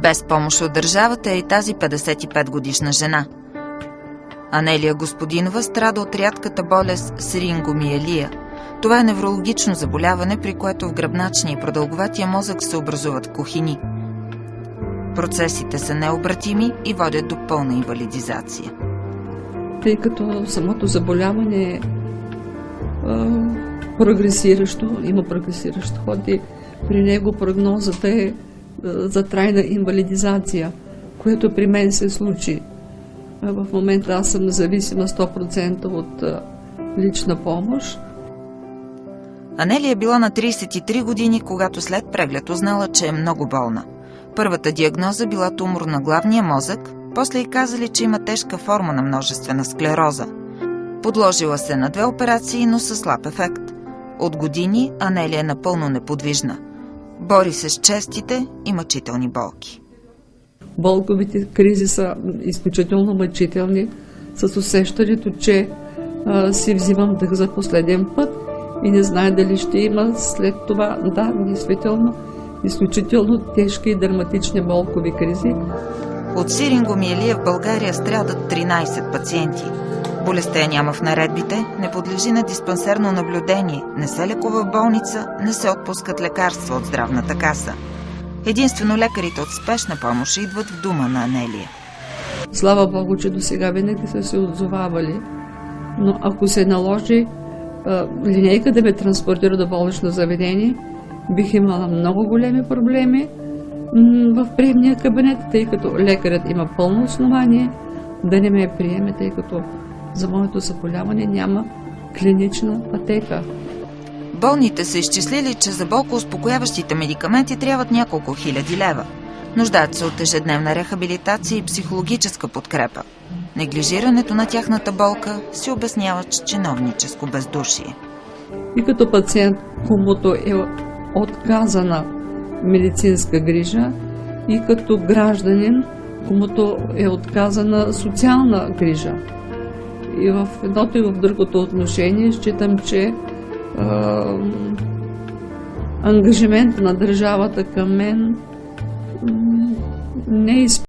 Без помощ от държавата е и тази 55-годишна жена. Анелия Господинова страда от рядката болест срингомиелия. Това е неврологично заболяване, при което в гръбначния и продълговатия мозък се образуват кухини. Процесите са необратими и водят до пълна инвалидизация. Тъй като самото заболяване е прогресиращо, има прогресиращ ход и при него прогнозата е за трайна инвалидизация, което при мен се случи. В момента аз съм зависима 100% от лична помощ. Анелия била на 33 години, когато след преглед узнала, че е много болна. Първата диагноза била тумор на главния мозък, после й казали, че има тежка форма на множествена склероза. Подложила се на 2 операции, но със слаб ефект. От години Анелия е напълно неподвижна. Бори се с честите и мъчителни болки. Болковите кризи са изключително мъчителни, с усещането, че си взимам дъх за последен път и не знае дали ще има след това. Да, действително, изключително тежки и драматични болкови кризи. От срингомиелия в България страдат 13 пациенти. Болестта я няма в наредбите, не подлежи на диспансерно наблюдение, не се лекува в болница, не се отпускат лекарства от здравната каса. Единствено лекарите от спешна помощ идват в дома на Анелия. Слава Богу, че до сега винаги са се отзовавали, но ако се наложи линейка да ме транспортира до болнично заведение, бих имала много големи проблеми в приемния кабинет, тъй като лекарят има пълно основание да не ме приеме, тъй като за моето заболяване няма клинична пътека. Болните са изчислили, че за болкоуспокояващите медикаменти трябват няколко хиляди лева. Нуждаят се от ежедневна рехабилитация и психологическа подкрепа. Неглижирането на тяхната болка се обяснява с чиновническо бездушие. И като пациент, комуто е отказана медицинска грижа, и като гражданин, комуто е отказана социална грижа. И в едното и в другото отношение считам, че ангажимент на държавата към мен не е изпълнен.